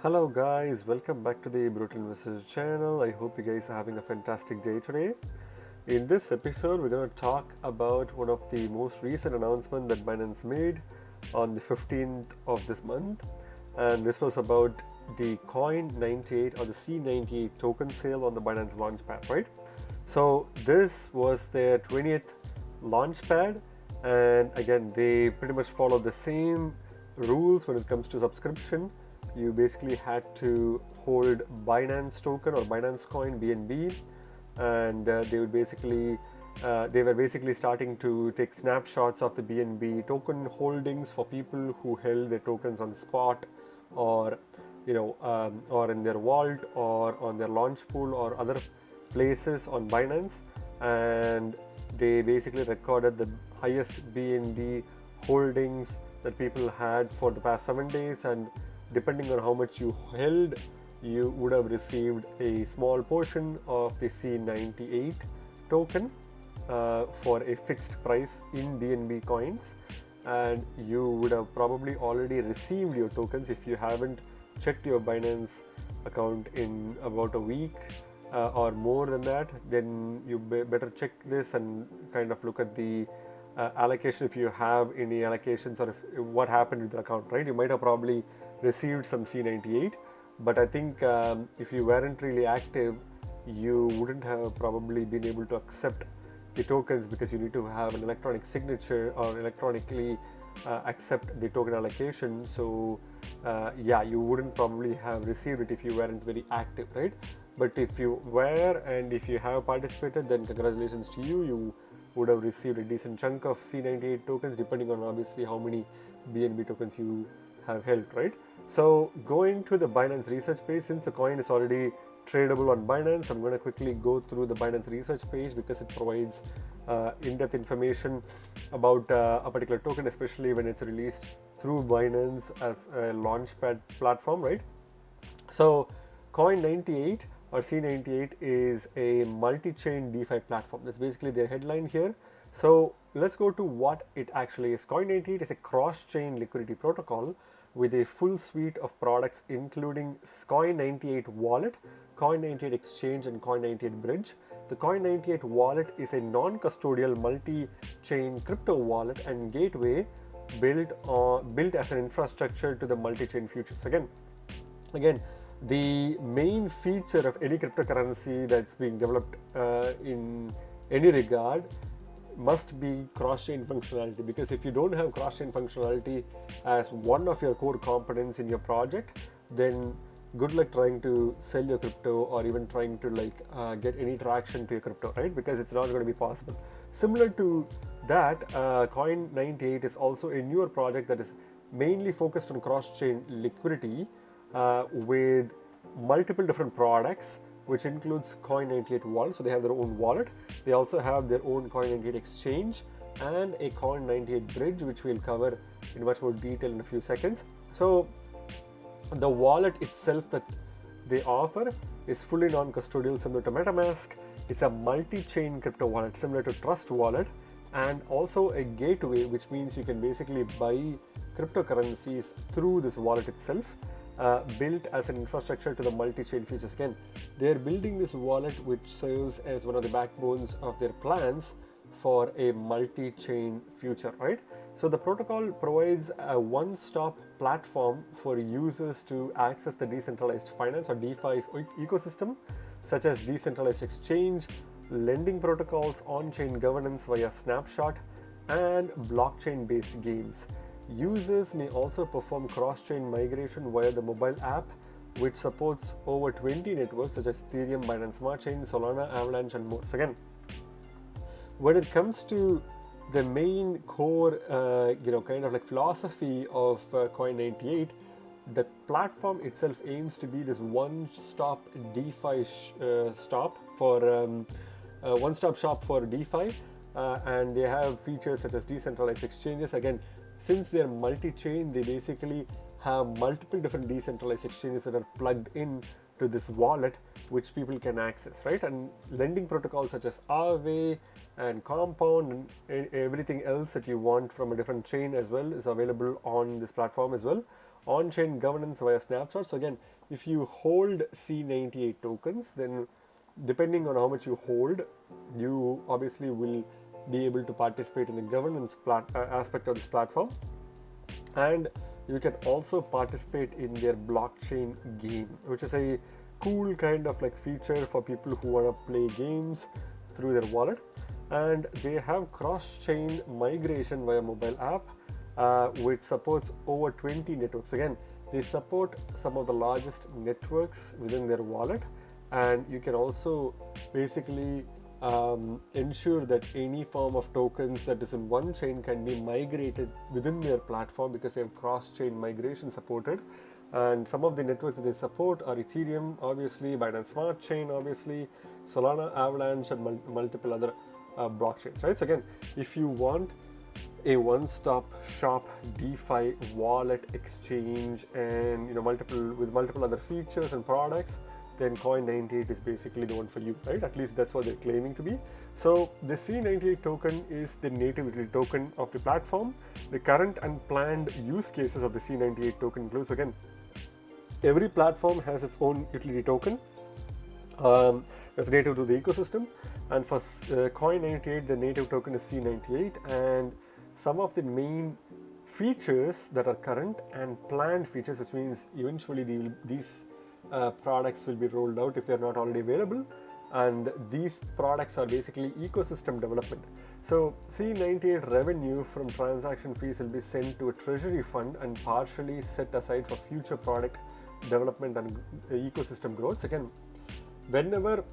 Hello guys, welcome back to the Brutal Investors channel. I hope you guys are having a fantastic day today. In this episode, we're going to talk about one of the most recent announcements that Binance made on the 15th of this month. And this was about the Coin98 or the C98 token sale on the Binance Launchpad, right? So this was their 20th Launchpad, and again, they pretty much follow the same rules when it comes to subscription. You basically had to hold Binance token or Binance coin BNB, and they were basically starting to take snapshots of the BNB token holdings for people who held their tokens on spot, or or in their vault, or on their launch pool, or other places on Binance, and they basically recorded the highest BNB holdings that people had for the past 7 days, and depending on how much you held, you would have received a small portion of the C98 token for a fixed price in BNB coins, and you would have probably already received your tokens if you haven't checked your Binance account in about a week or more than that. Then you better check this and kind of look at the allocation, if you have any allocations, or if what happened with the account, right? You might have probably received some C98, but I think if you weren't really active, you wouldn't have probably been able to accept the tokens, because you need to have an electronic signature or electronically accept the token allocation. So you wouldn't probably have received it if you weren't very active, right? But if you were, and if you have participated, then congratulations to you. You would have received a decent chunk of C98 tokens, depending on obviously how many BNB tokens you have held, right? So going to the Binance research page, since the coin is already tradable on Binance, I'm going to quickly go through the Binance research page, because it provides in-depth information about a particular token, especially when it's released through Binance as a launchpad platform, right? So Coin98 or C98 is a multi-chain DeFi platform. That's basically their headline here. So let's go to what it actually is. Coin98 is a cross-chain liquidity protocol with a full suite of products, including Coin98 Wallet, Coin98 Exchange, and Coin98 Bridge. The Coin98 Wallet is a non-custodial multi-chain crypto wallet and gateway built as an infrastructure to the multi-chain futures. Again, the main feature of any cryptocurrency that's being developed in any regard must be cross-chain functionality, because if you don't have cross-chain functionality as one of your core components in your project, then good luck trying to sell your crypto, or even trying to get any traction to your crypto, right? Because it's not going to be possible. Similar to that, Coin98 is also a newer project that is mainly focused on cross-chain liquidity with multiple different products, which includes Coin98 Wallet. So they have their own wallet. They also have their own Coin98 Exchange and a Coin98 Bridge, which we'll cover in much more detail in a few seconds. So the wallet itself that they offer is fully non-custodial, similar to MetaMask. It's a multi-chain crypto wallet, similar to Trust Wallet, and also a gateway, which means you can basically buy cryptocurrencies through this wallet itself. Built as an infrastructure to the multi-chain futures. Again, they're building this wallet which serves as one of the backbones of their plans for a multi-chain future, right? So the protocol provides a one-stop platform for users to access the decentralized finance or DeFi ecosystem, such as decentralized exchange, lending protocols, on-chain governance via snapshot, and blockchain-based games. Users may also perform cross-chain migration via the mobile app, which supports over 20 networks such as Ethereum, Binance Smart Chain, Solana, Avalanche, and more. So again, when it comes to the main core, kind of like philosophy of Coin98, the platform itself aims to be this one-stop DeFi one-stop shop for DeFi, and they have features such as decentralized exchanges. Again, since they're multi-chain, they basically have multiple different decentralized exchanges that are plugged in to this wallet, which people can access, right? And lending protocols such as Aave and Compound and everything else that you want from a different chain as well is available on this platform as well. on-chain governance via snapshots. So again, if you hold C98 tokens, then depending on how much you hold, you obviously will be able to participate in the governance aspect of this platform, and you can also participate in their blockchain game, which is a cool kind of like feature for people who want to play games through their wallet. And they have cross-chain migration via mobile app, which supports over 20 networks. Again, they support some of the largest networks within their wallet, and you can also basically ensure that any form of tokens that is in one chain can be migrated within their platform, because they have cross-chain migration supported. And some of the networks that they support are Ethereum, obviously, Binance Smart Chain, obviously, Solana, Avalanche, and multiple other blockchains, right? So again, if you want a one-stop shop DeFi wallet exchange and multiple other features and products, then Coin98 is basically the one for you, right? At least that's what they're claiming to be. So the C98 token is the native utility token of the platform. The current and planned use cases of the C98 token includes, again, every platform has its own utility token that's native to the ecosystem. And for Coin98, the native token is C98, and some of the main features that are current and planned features, which means eventually these products will be rolled out if they're not already available, and these products are basically ecosystem development. So C98 revenue from transaction fees will be sent to a treasury fund and partially set aside for future product development and ecosystem growth. Again, whenever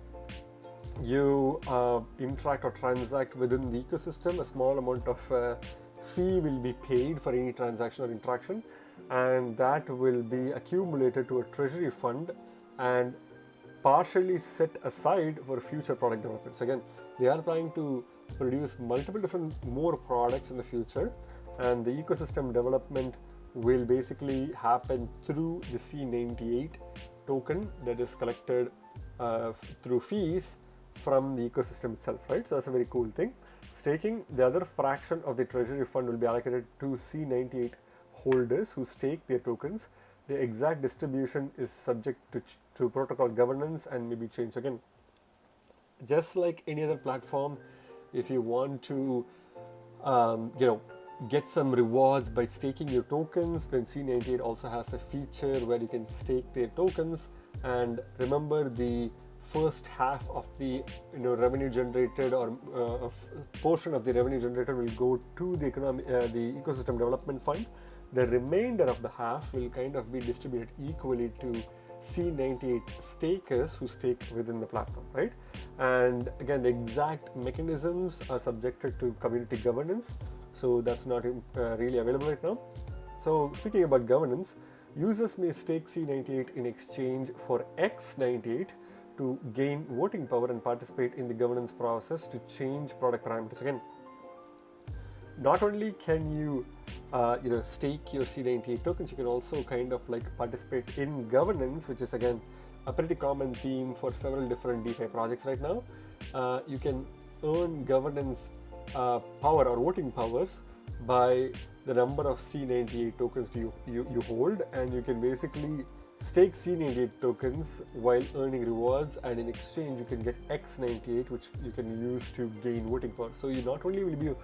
you interact or transact within the ecosystem, a small amount of fee will be paid for any transaction or interaction, and that will be accumulated to a treasury fund and partially set aside for future product developments. Again, they are planning to produce multiple different more products in the future, and the ecosystem development will basically happen through the C98 token that is collected through fees from the ecosystem itself, right? So that's a very cool thing. Staking, the other fraction of the treasury fund will be allocated to C98 holders who stake their tokens. The exact distribution is subject to protocol governance and may be changed. Again, just like any other platform, if you want to get some rewards by staking your tokens, then C98 also has a feature where you can stake their tokens. And remember, the first half of the revenue generated, or a portion of the revenue generated, will go to the ecosystem development fund. The remainder of the half will kind of be distributed equally to C98 stakers who stake within the platform, right? And again, the exact mechanisms are subjected to community governance, so that's not really available right now. So speaking about governance, users may stake C98 in exchange for X98 to gain voting power and participate in the governance process to change product parameters. Again, not only can you stake your C98 tokens, you can also kind of like participate in governance, which is again a pretty common theme for several different DeFi projects right now. You can earn governance power or voting powers by the number of C98 tokens you hold, and you can basically stake C98 tokens while earning rewards, and in exchange you can get X98, which you can use to gain voting power. So you not only will you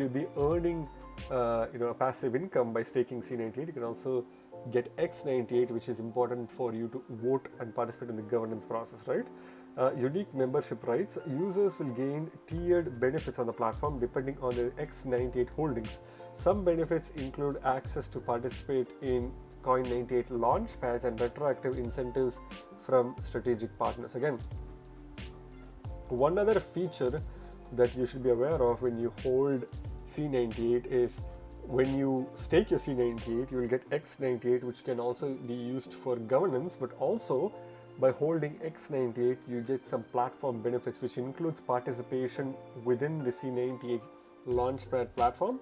be earning a passive income by staking C98, you can also get X98, which is important for you to vote and participate in the governance process, right? Unique membership rights. Users will gain tiered benefits on the platform depending on their X98 holdings. Some benefits include access to participate in Coin98 launch pads and retroactive incentives from strategic partners. Again, one other feature that you should be aware of when you hold C98 is when you stake your C98, you will get X98, which can also be used for governance, but also by holding X98, you get some platform benefits, which includes participation within the C98 launchpad platform,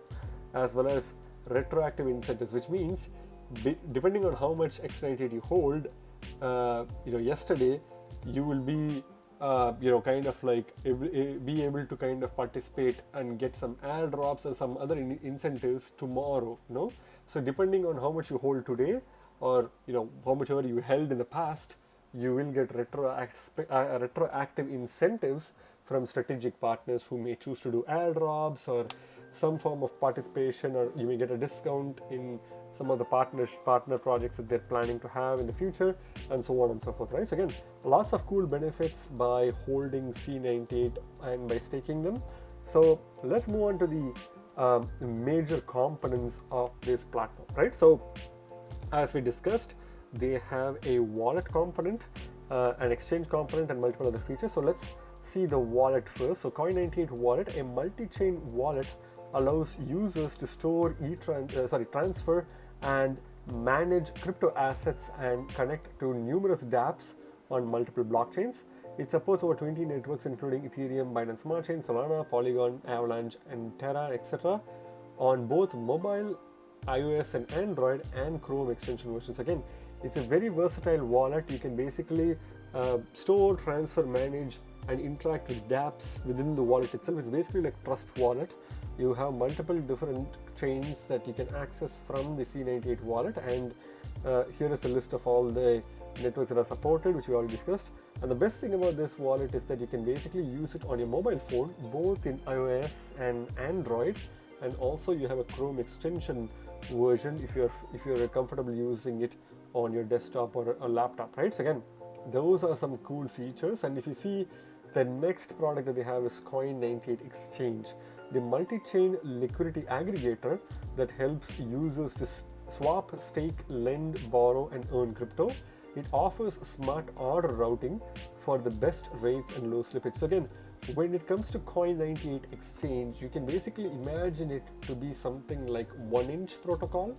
as well as retroactive incentives, which means depending on how much X98 you hold, yesterday, you will be kind of like be able to kind of participate and get some airdrops or some other incentives tomorrow, So depending on how much you hold today, or how much ever you held in the past, you will get retroactive incentives from strategic partners who may choose to do airdrops or some form of participation, or you may get a discount in some of the partner projects that they're planning to have in the future, and so on and so forth, right? So again, lots of cool benefits by holding C98 and by staking them. So let's move on to the major components of this platform, right? So as we discussed, they have a wallet component, an exchange component, and multiple other features. So let's see the wallet first. So Coin98 wallet, a multi-chain wallet, allows users to store, transfer, and manage crypto assets and connect to numerous dApps on multiple blockchains. It supports over 20 networks, including Ethereum, Binance Smart Chain, Solana, Polygon, Avalanche, and Terra, etc., on both mobile, iOS and Android, and Chrome extension versions. Again, it's a very versatile wallet. You can basically store, transfer, manage, and interact with dApps within the wallet itself. It's basically like Trust Wallet. You have multiple different chains that you can access from the C98 wallet, and here is a list of all the networks that are supported, which we already discussed. And the best thing about this wallet is that you can basically use it on your mobile phone, both in iOS and Android, and also you have a Chrome extension version if you're comfortable using it on your desktop or a laptop, right? So again, those are some cool features. And if you see, the next product that they have is Coin98 Exchange, the multi-chain liquidity aggregator that helps users to swap, stake, lend, borrow, and earn crypto. It offers smart order routing for the best rates and low slippage. So again, when it comes to Coin98 Exchange, you can basically imagine it to be something like 1inch protocol.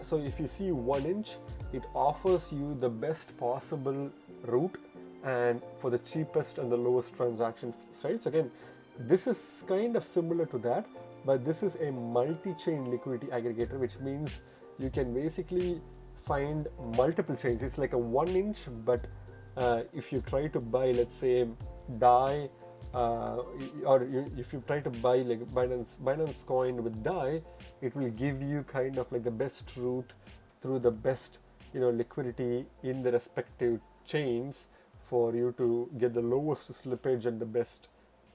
So if you see 1inch, it offers you the best possible route and for the cheapest and the lowest transaction fees, right? So again, this is kind of similar to that, but this is a multi-chain liquidity aggregator, which means you can basically find multiple chains. It's like a 1inch, but if you try to buy, let's say, DAI, if you try to buy like Binance Coin with DAI, it will give you kind of like the best route through the best liquidity in the respective chains for you to get the lowest slippage and the best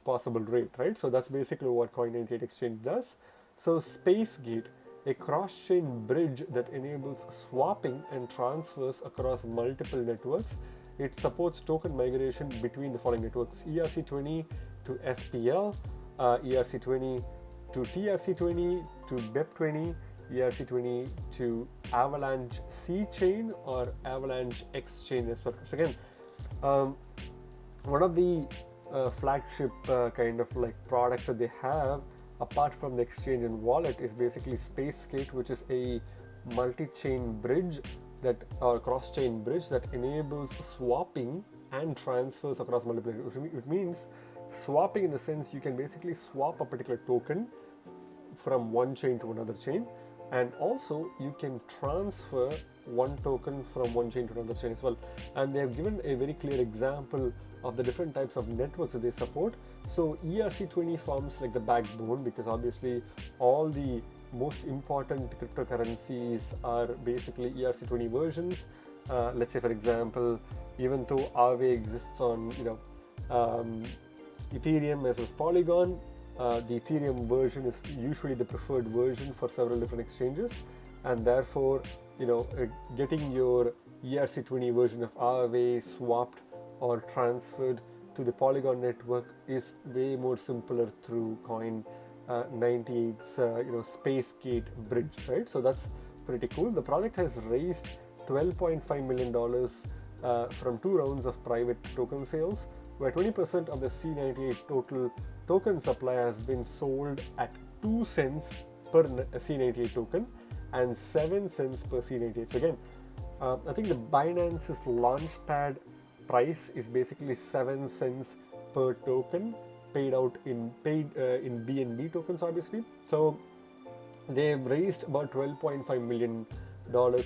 possible rate, right? So that's basically what Coin98 Exchange does. So SpaceGate, a cross-chain bridge that enables swapping and transfers across multiple networks. It supports token migration between the following networks: ERC20 to SPL, ERC20 to TRC20 to BEP20, ERC20 to Avalanche C chain or Avalanche X chain as well. So again, one of the flagship kind of like products that they have apart from the exchange and wallet is basically SpaceGate, which is a multi-chain bridge or cross-chain bridge that enables swapping and transfers across multiple networks. It means swapping in the sense you can basically swap a particular token from one chain to another chain, and also you can transfer one token from one chain to another chain as well. And they have given a very clear example of the different types of networks that they support. So ERC20 forms like the backbone, because obviously all the most important cryptocurrencies are basically ERC20 versions. Let's say, for example, even though Aave exists on Ethereum as well as Polygon, the Ethereum version is usually the preferred version for several different exchanges, and therefore getting your ERC20 version of Aave swapped or transferred to the Polygon network is way more simpler through Coin98's SpaceGate bridge, right? So that's pretty cool. The project has raised $12.5 million from 2 rounds of private token sales, where 20% of the C98 total token supply has been sold at 2 cents per C98 token and 7 cents per C98. So again, I think the Binance's launchpad price is basically 7 cents per token, paid in BNB tokens, obviously. So they've raised about $12.5 million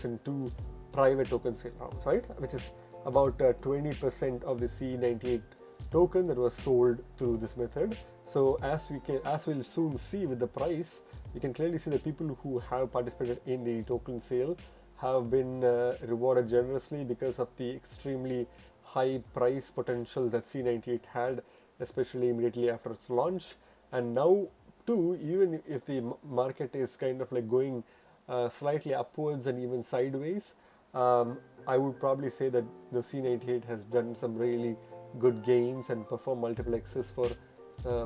in 2 private token sale rounds, right? Which is about 20% of the C98 token that was sold through this method. So as we'll soon see with the price, you can clearly see that people who have participated in the token sale have been rewarded generously because of the extremely high price potential that C98 had, especially immediately after its launch. And now too, even if the market is kind of like going slightly upwards and even sideways, I would probably say that the C98 has done some really good gains and performed multiple X's for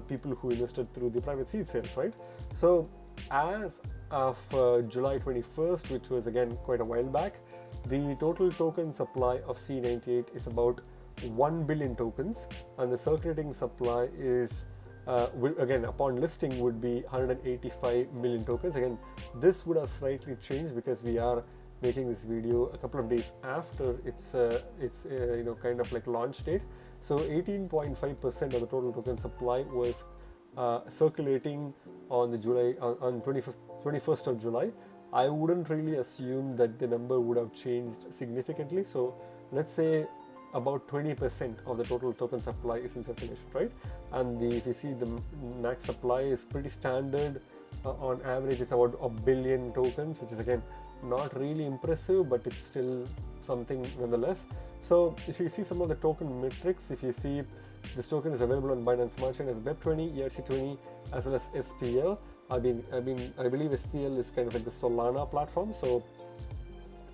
people who invested through the private seed sales, right? So as of July 21st, which was again quite a while back, the total token supply of C98 is about 1 billion tokens, and the circulating supply is again upon listing would be 185 million tokens. Again, this would have slightly changed because we are making this video a couple of days after its kind of like launch date. So 18.5% of the total token supply was circulating on the July on 21st of July. I wouldn't really assume that the number would have changed significantly. So let's say about 20% of the total token supply is in circulation, right? And if you see the max supply is pretty standard. On average, it's about a billion tokens, which is again not really impressive, but it's still something nonetheless. So if you see some of the token metrics, if you see this token is available on Binance Smart Chain as BEP20, ERC20, as well as SPL. I believe SPL is kind of like the Solana platform. So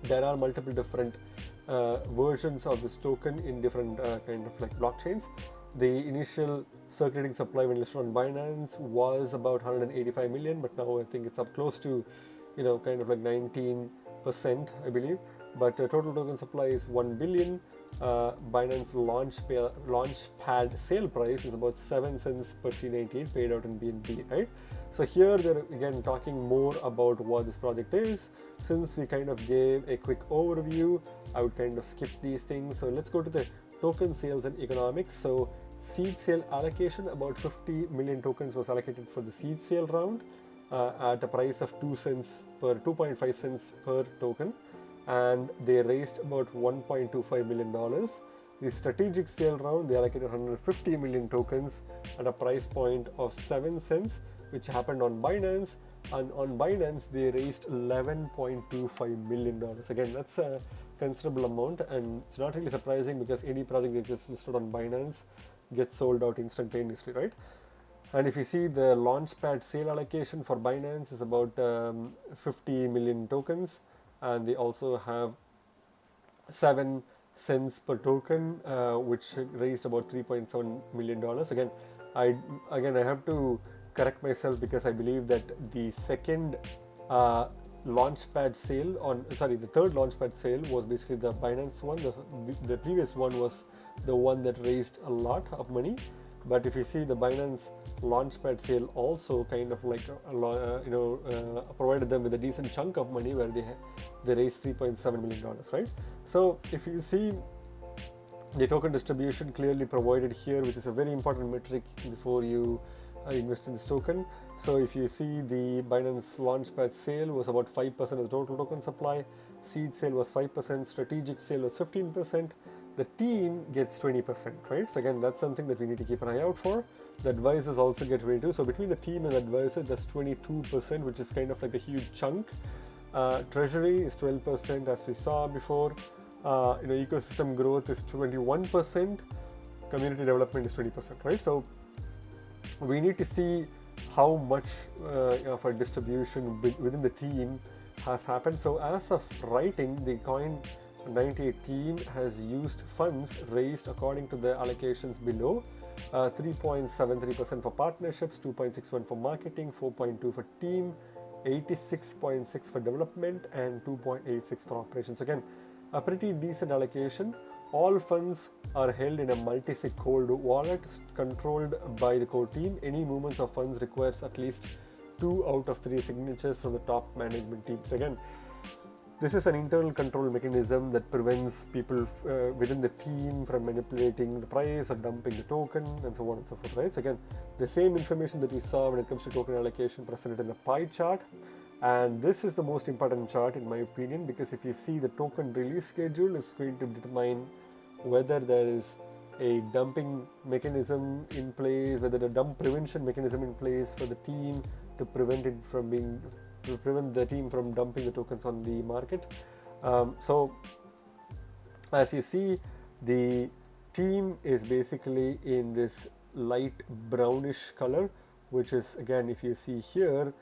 there are multiple different versions of this token in different kind of like blockchains. The initial circulating supply when listed on Binance was about 185 million, but now I think it's up close to, kind of like 19%, I believe. But total token supply is 1 billion. Binance launchpad sale price is about 7 cents per C98 paid out in BNB, right? So here they're again talking more about what this project is. Since we kind of gave a quick overview, I would kind of skip these things. So let's go to the token sales and economics. So seed sale allocation, about 50 million tokens was allocated for the seed sale round at a price of 2.5 cents per token, and they raised about $1.25 million. The strategic sale round, they allocated 150 million tokens at a price point of 7 cents, which happened on Binance, and on Binance they raised $11.25 million. Again, that's a considerable amount, and it's not really surprising because any project that is listed on Binance gets sold out instantaneously, right? And if you see the launchpad sale allocation for Binance is about 50 million tokens, and they also have 7 cents per token, which raised about $3.7 million. Again, I have to correct myself because I believe that the second launchpad sale the third launchpad sale was basically the Binance one. The previous one was the one that raised a lot of money. But if you see the Binance launchpad sale also kind of like provided them with a decent chunk of money where they raised $3.7 million, right? So if you see the token distribution clearly provided here, which is a very important metric before you invest in this token. So if you see the Binance launchpad sale was about 5% of the total token supply, seed sale was 5%, strategic sale was 15%, the team gets 20%, right? So again, that's something that we need to keep an eye out for. The advisors also get 22%. So between the team and the advisor, that's 22%, which is kind of like a huge chunk. Treasury is 12%, as we saw before. Ecosystem growth is 21%. Community development is 20%, right? So we need to see how much of a distribution within the team has happened. So as of writing, the Coin98 team has used funds raised according to the allocations below. 3.73% for partnerships, 2.61% for marketing, 4.2% for team, 86.6% for development, and 2.86% for operations. Again, a pretty decent allocation. All funds are held in a multi-sig cold wallet controlled by the core team. Any movements of funds requires at least 2 out of 3 signatures from the top management team. So again, this is an internal control mechanism that prevents people within the team from manipulating the price or dumping the token and so on and so forth, right? So again, the same information that we saw when it comes to token allocation presented in the pie chart. And this is the most important chart in my opinion, because if you see the token release schedule is going to determine whether there is a dumping mechanism in place, whether the dump prevention mechanism in place for the team, to prevent the team from dumping the tokens on the market. So as you see, the team is basically in this light brownish color, which is, again, if you see here,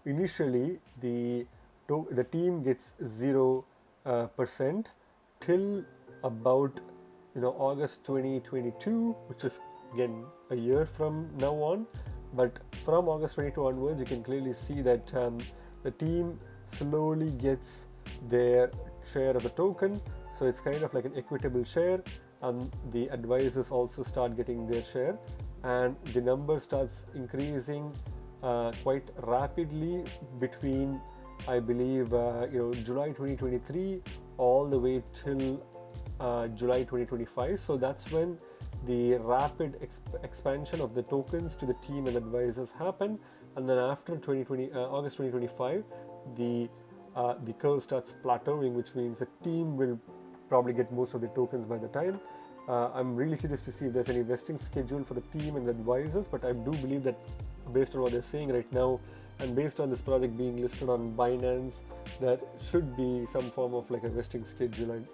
initially the team gets 0% till about August 2022, which is again a year from now on. But from August 22 onwards, you can clearly see that the team slowly gets their share of the token. So it's kind of like an equitable share, and the advisors also start getting their share, and the number starts increasing quite rapidly between, I believe, July 2023 all the way till July 2025. So that's when the rapid expansion of the tokens to the team and advisors happen. And then after August 2025, the curve starts plateauing, which means the team will probably get most of the tokens by the time. I'm really curious to see if there's any vesting schedule for the team and the advisors, but I do believe that based on what they're saying right now, and based on this project being listed on Binance, there should be some form of like a vesting schedule.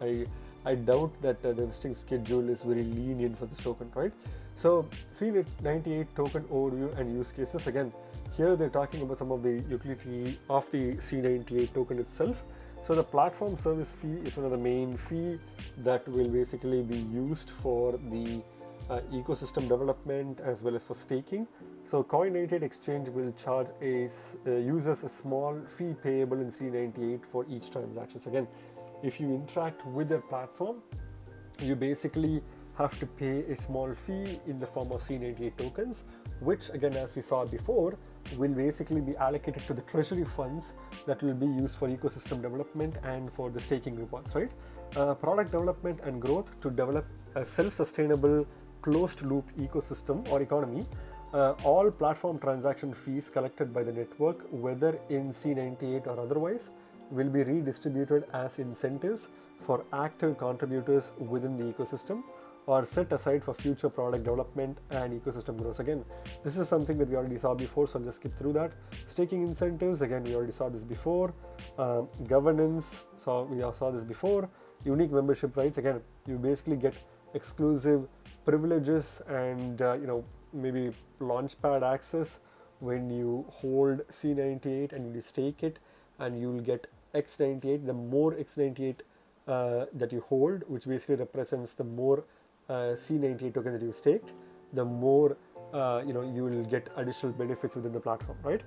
I doubt that the vesting schedule is very lenient for this token, right? So C98 token overview and use cases. Again, here they're talking about some of the utility of the C98 token itself. So the platform service fee is one of the main fee that will basically be used for the ecosystem development as well as for staking. So Coin98 exchange will charge users a small fee payable in C98 for each transaction. So again, if you interact with their platform, you basically have to pay a small fee in the form of C98 tokens, which again, as we saw before, will basically be allocated to the treasury funds that will be used for ecosystem development and for the staking rewards, right? Product development and growth to develop a self-sustainable closed loop ecosystem or economy. All platform transaction fees collected by the network, whether in C98 or otherwise, will be redistributed as incentives for active contributors within the ecosystem, or set aside for future product development and ecosystem growth. Again, this is something that we already saw before, so I'll just skip through that. Staking incentives, again, we already saw this before. Governance, so we saw this before. Unique membership rights, again, you basically get exclusive privileges and maybe launchpad access when you hold C98 and you stake it, and you will get X98. The more X98 that you hold, which basically represents the more C98 tokens that you staked, the more you will get additional benefits within the platform, right?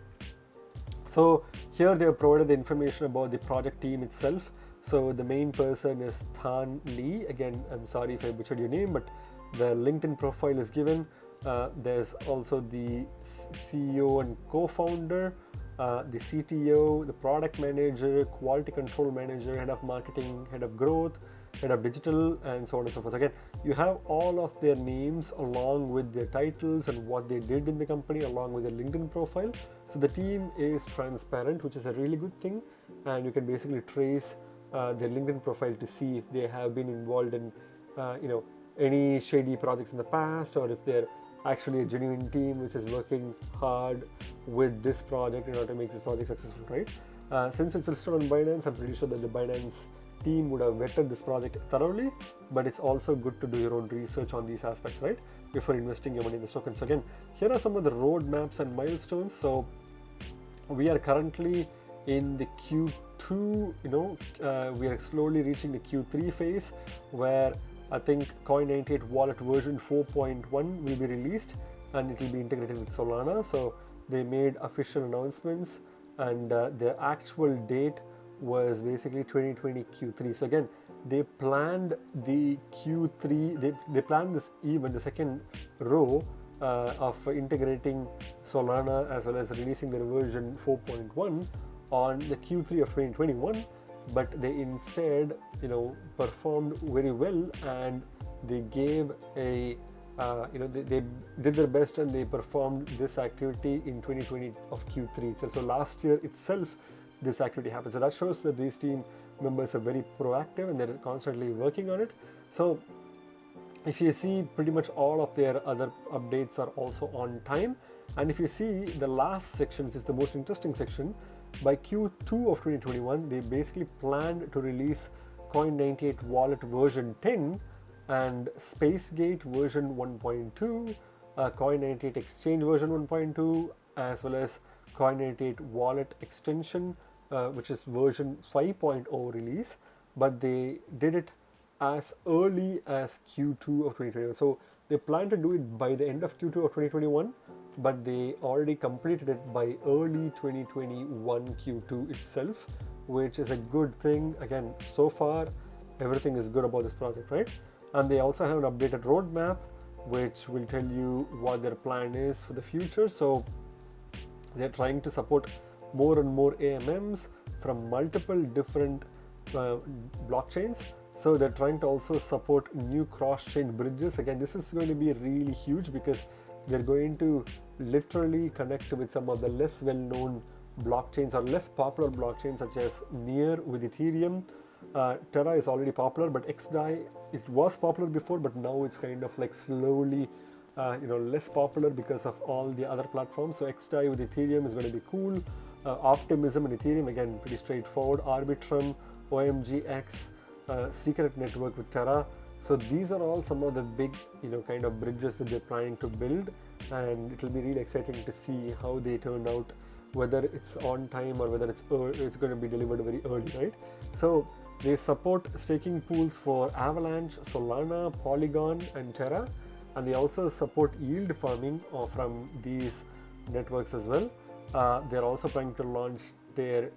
So here they have provided the information about the project team itself. So the main person is Than Lee. Again, I'm sorry if I butchered your name, but the LinkedIn profile is given. There's also the CEO and co-founder, the CTO, the product manager, quality control manager, head of marketing, head of growth, head of digital, and so on and so forth. Again, you have all of their names along with their titles and what they did in the company along with their LinkedIn profile. So the team is transparent, which is a really good thing, and you can basically trace their LinkedIn profile to see if they have been involved in any shady projects in the past, or if they're actually a genuine team which is working hard with this project in order to make this project successful, right? Since it's listed on Binance, I'm pretty sure that the Binance team would have vetted this project thoroughly, but it's also good to do your own research on these aspects, right, before investing your money in this token. So again, here are some of the roadmaps and milestones. So we are currently in the Q2, we are slowly reaching the Q3 phase, where I think Coin98 wallet version 4.1 will be released, and it will be integrated with Solana. So they made official announcements, and their actual date was basically 2020 Q3. So again, they planned the Q3, they planned this event, the second row of integrating Solana as well as releasing their version 4.1 on the Q3 of 2021, but they instead performed very well, and they gave a they did their best, and they performed this activity in 2020 of Q3. So last year itself this activity happened. So that shows that these team members are very proactive and they're constantly working on it. So if you see, pretty much all of their other updates are also on time, And if you see the last section, which is the most interesting section, by Q2 of 2021, they basically planned to release Coin98 wallet version 10 and Spacegate version 1.2, Coin98 exchange version 1.2, as well as Coin98 wallet extension, which is version 5.0 release, but they did it as early as Q2 of 2021. So they plan to do it by the end of Q2 of 2021, but they already completed it by early 2021 Q2 itself, which is a good thing. Again, so far, everything is good about this project, right? And they also have an updated roadmap, which will tell you what their plan is for the future. So they're trying to support more and more AMMs from multiple different blockchains. So they're trying to also support new cross-chain bridges. Again, this is going to be really huge because they're going to literally connect with some of the less well-known blockchains or less popular blockchains, such as Near with Ethereum. Terra is already popular, but XDAI, it was popular before, but now it's kind of like slowly less popular because of all the other platforms. So XDAI with Ethereum is going to be cool. Optimism and Ethereum, again, pretty straightforward. Arbitrum, OMGX, Secret Network with Terra. So these are all some of the big, kind of bridges that they're planning to build, and it will be really exciting to see how they turn out, whether it's on time or whether it's going to be delivered very early, right? So they support staking pools for Avalanche, Solana, Polygon, and Terra, and they also support yield farming from these networks as well. They're also planning to launch their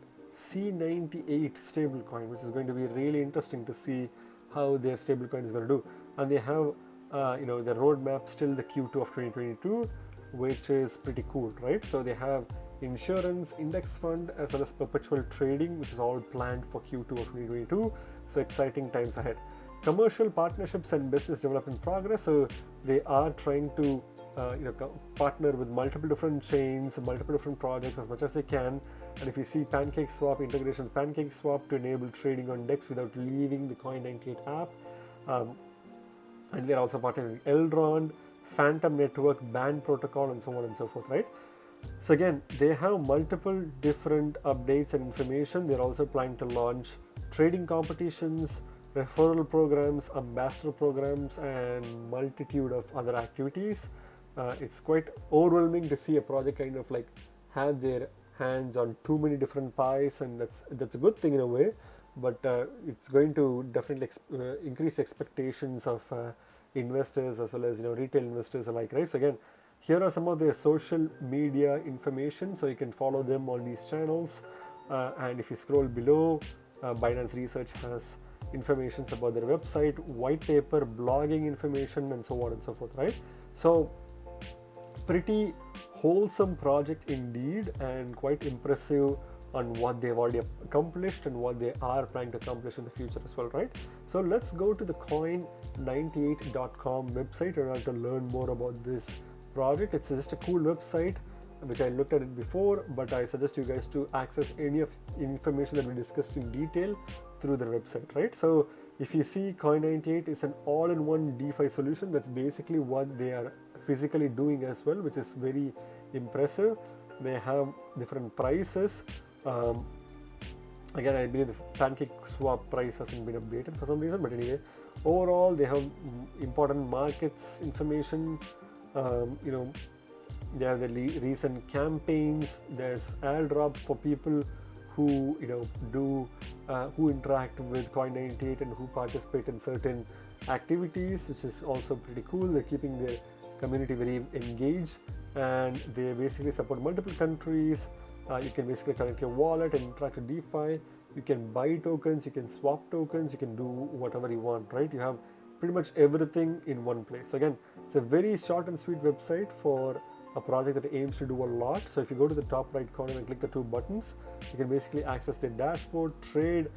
C98 stablecoin, which is going to be really interesting to see how their stablecoin is going to do. And they have the roadmap still the Q2 of 2022, which is pretty cool, right? So they have insurance, index fund, as well as perpetual trading, which is all planned for Q2 of 2022. So exciting times ahead. Commercial partnerships and business development progress. So they are trying to partner with multiple different chains, multiple different projects as much as they can. And if you see PancakeSwap integration, PancakeSwap to enable trading on DEX without leaving the Coin98 app. And they're also partnering with Elrond, Phantom Network, Band Protocol, and so on and so forth, right? So again, they have multiple different updates and information. They're also planning to launch trading competitions, referral programs, ambassador programs, and multitude of other activities. It's quite overwhelming to see a project kind of like have their hands on too many different pies, and that's a good thing in a way, but it's going to definitely increase expectations of investors as well as retail investors alike, right? So again, here are some of their social media information, so you can follow them on these channels, and if you scroll below, Binance Research has information about their website, white paper, blogging information, and so on and so forth, right? So pretty wholesome project indeed, and quite impressive on what they've already accomplished and what they are planning to accomplish in the future as well, right? So let's go to the coin98.com website in order to learn more about this project. It's just a cool website which I looked at it before, but I suggest you guys to access any of the information that we discussed in detail through their website, right? So if you see, Coin98 is an all-in-one DeFi solution. That's basically what they are physically doing as well, which is very impressive. They have different prices. Again, I believe the PancakeSwap price hasn't been updated for some reason, but anyway, overall they have important markets information. They have the recent campaigns. There's airdrops for people who who interact with Coin98 and who participate in certain activities, which is also pretty cool. They're keeping their community very engaged, and they basically support multiple countries. You can basically connect your wallet and interact with DeFi. You can buy tokens, you can swap tokens, you can do whatever you want, right? You have pretty much everything in one place. So again, it's a very short and sweet website for a project that aims to do a lot. So if you go to the top right corner and click the two buttons, you can basically access their dashboard, trade,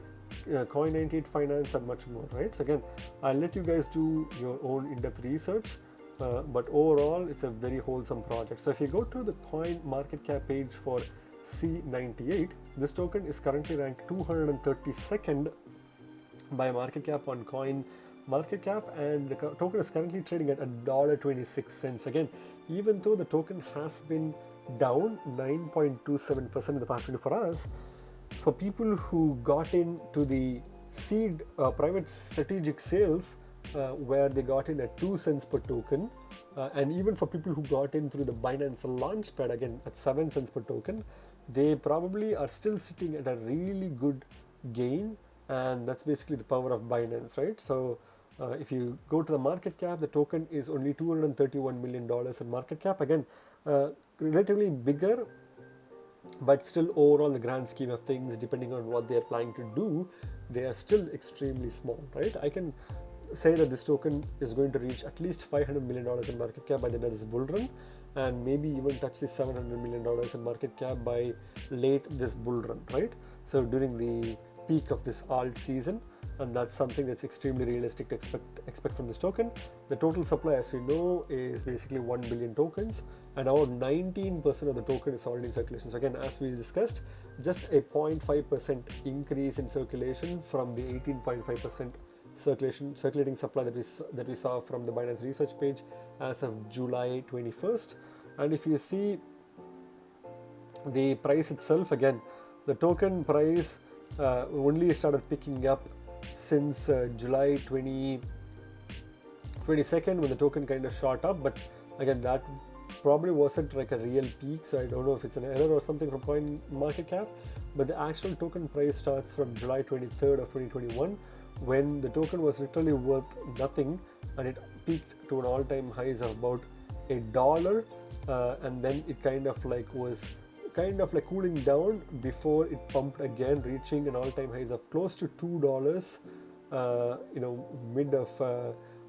Coin98 finance, and much more, right? So again, I'll let you guys do your own in-depth research, but overall it's a very wholesome project. So if you go to the coin market cap page for C98, this token is currently ranked 232nd by market cap on coin market cap, and the token is currently trading at $1.26. Again, even though the token has been down 9.27% in the past 24 hours, for people who got into the seed private strategic sales, where they got in at 2 cents per token, and even for people who got in through the Binance Launchpad, again at 7 cents per token, they probably are still sitting at a really good gain, and that's basically the power of Binance, right? So if you go to the market cap, the token is only $231 million in market cap. Again, relatively bigger, but still overall the grand scheme of things, depending on what they're planning to do, they are still extremely small, right? I can say that this token is going to reach at least $500 million in market cap by the end of this bull run, and maybe even touch the $700 million in market cap by late this bull run, right? So during the peak of this alt season, and that's something that's extremely realistic to expect from this token. The total supply, as we know, is basically 1 billion tokens, and about 19% of the token is already in circulation. So again, as we discussed, just a 0.5% increase in circulation from the 18.5% circulating supply that we saw from the Binance research page as of July 21st. And if you see the price itself, again, the token price only started picking up since July 22nd, when the token kind of shot up, but again, that probably wasn't like a real peak, so I don't know if it's an error or something from CoinMarketCap, but the actual token price starts from July 23rd of 2021, when the token was literally worth nothing, and it peaked to an all-time highs of about $1, and then it kind of like cooling down before it pumped again, reaching an all-time highs of close to $2, mid of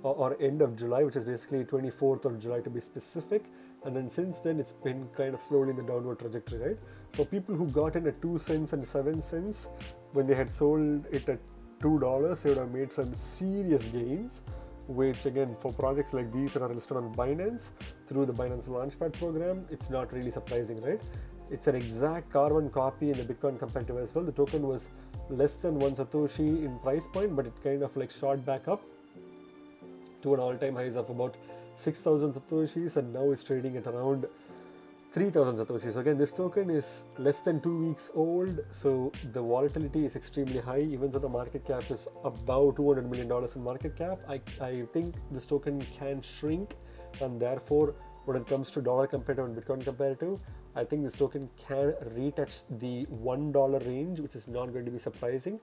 or end of July, which is basically 24th of July to be specific. And then since then, it's been kind of slowly in the downward trajectory, right? For people who got in at 2 cents and 7 cents, when they had sold it at $2, they would have made some serious gains, which again, for projects like these that are listed on Binance through the Binance Launchpad program, it's not really surprising, right? It's an exact carbon copy in the Bitcoin comparative as well. The token was less than 1 Satoshi in price point, but it kind of like shot back up to an all-time highs of about 6,000 Satoshis, and now it's trading at around 3,000 Satoshis. Again, this token is less than 2 weeks old, so the volatility is extremely high. Even though the market cap is about $200 million in market cap, I think this token can shrink, and therefore, when it comes to dollar comparative and Bitcoin comparative, I think this token can retouch the $1 range, which is not going to be surprising.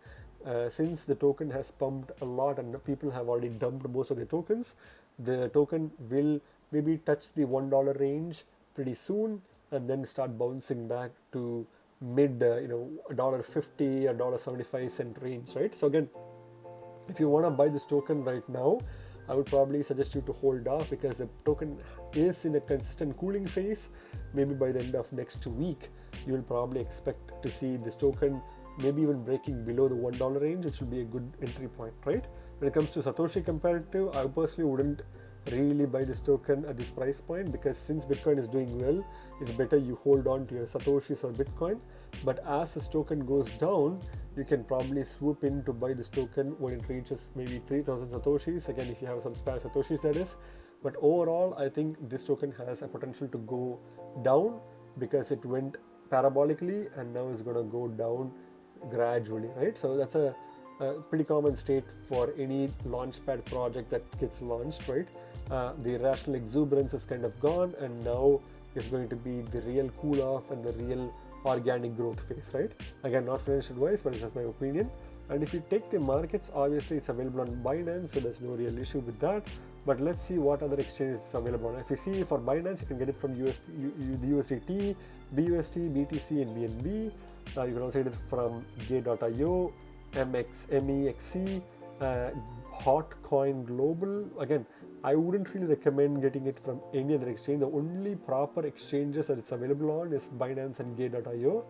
Since the token has pumped a lot and people have already dumped most of their tokens, the token will maybe touch the $1 range pretty soon, and then start bouncing back to mid, $1.50 or $1.75 range, right? So again, if you want to buy this token right now, I would probably suggest you to hold off, because the token is in a consistent cooling phase. Maybe by the end of next week, you will probably expect to see this token maybe even breaking below the $1 range, which will be a good entry point, right? When it comes to Satoshi comparative, I personally wouldn't really buy this token at this price point, because since Bitcoin is doing well, it's better you hold on to your Satoshis or Bitcoin. But as this token goes down, you can probably swoop in to buy this token when it reaches maybe 3,000 Satoshis. Again, if you have some spare Satoshis, that is. But overall, I think this token has a potential to go down, because it went parabolically and now it's going to go down gradually, right? So that's a pretty common state for any launchpad project that gets launched, right? The irrational exuberance is kind of gone, and now is going to be the real cool off and the real organic growth phase, right? Again, not financial advice, but it's just my opinion. And if you take the markets, obviously it's available on Binance, so there's no real issue with that. But let's see what other exchanges it's available on. If you see for Binance, you can get it from the USDT, BUSD, BTC, and BNB. You can also get it from Gate.io, MEXC, Hotcoin Global. Again, I wouldn't really recommend getting it from any other exchange. The only proper exchanges that it's available on is Binance and Gate.io.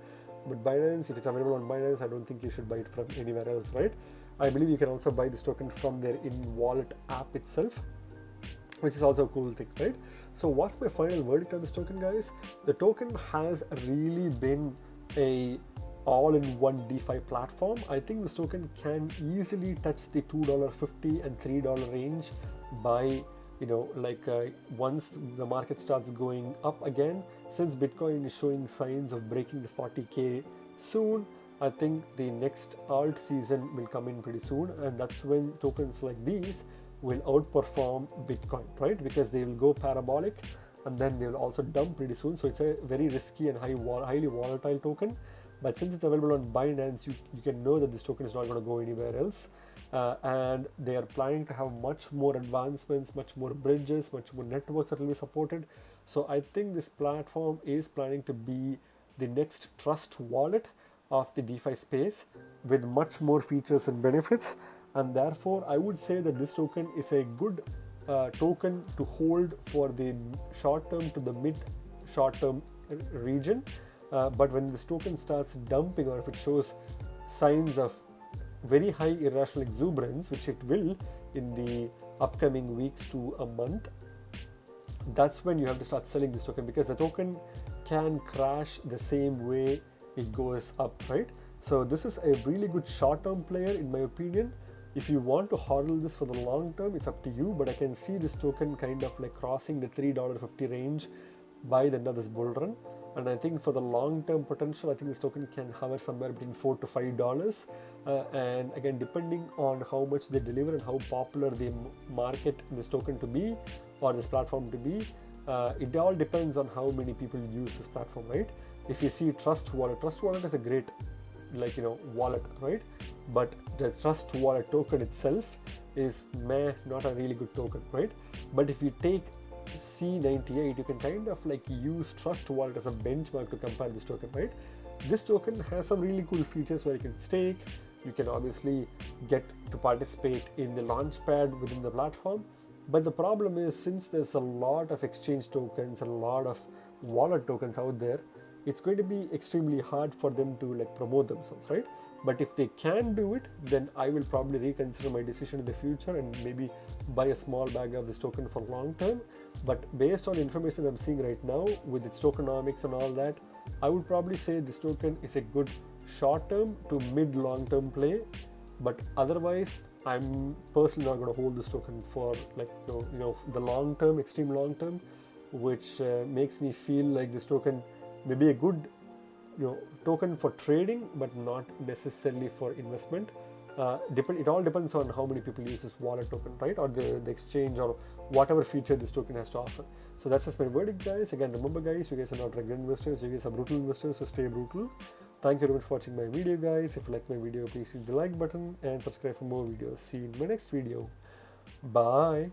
But Binance, if it's available on Binance, I don't think you should buy it from anywhere else, right? I believe you can also buy this token from their in-wallet app itself, which is also a cool thing, right? So what's my final verdict on this token, guys? The token has really been a all-in-one DeFi platform. I think this token can easily touch the $2.50 and $3 range by once the market starts going up again. Since Bitcoin is showing signs of breaking the 40K soon, I think the next alt season will come in pretty soon, and that's when tokens like these will outperform Bitcoin, right? Because they will go parabolic and then they will also dump pretty soon. So it's a very risky and highly volatile token. But since it's available on Binance, you can know that this token is not going to go anywhere else. And they are planning to have much more advancements, much more bridges, much more networks that will be supported. So I think this platform is planning to be the next trust wallet of the DeFi space with much more features and benefits. And therefore, I would say that this token is a good token to hold for the short term to the mid short term region. But when this token starts dumping, or if it shows signs of very high irrational exuberance, which it will in the upcoming weeks to a month, that's when you have to start selling this token, because the token can crash the same way it goes up, right? So this is a really good short-term player in my opinion. If you want to hodl this for the long term, it's up to you, but I can see this token kind of like crossing the $3.50 range by the end of this bull run. And I think for the long-term potential, I think this token can hover somewhere between $4 to $5. And again, depending on how much they deliver and how popular they market this token to be, or this platform to be, it all depends on how many people use this platform, right? If you see Trust Wallet is a great wallet, right? But the Trust Wallet token itself is not a really good token, right? But if you take C98, you can kind of like use Trust Wallet as a benchmark to compare this token, right? This token has some really cool features where you can stake, you can obviously get to participate in the launchpad within the platform. But the problem is, since there's a lot of exchange tokens and a lot of wallet tokens out there, it's going to be extremely hard for them to like promote themselves, right? But if they can do it, then I will probably reconsider my decision in the future and maybe buy a small bag of this token for long term. But based on the information I'm seeing right now with its tokenomics and all that, I would probably say this token is a good short term to mid long term play. But otherwise, I'm personally not going to hold this token for the long term, extreme long term, which makes me feel like this token may be a good token for trading, but not necessarily for investment. It all depends on how many people use this wallet token, right? Or the exchange, or whatever feature this token has to offer. So that's just my verdict, guys. Again, remember guys, you guys are not regular investors, you guys are brutal investors, so stay brutal. Thank you very much for watching my video, guys. If you like my video, please hit the like button and subscribe for more videos. See you in my next video. Bye.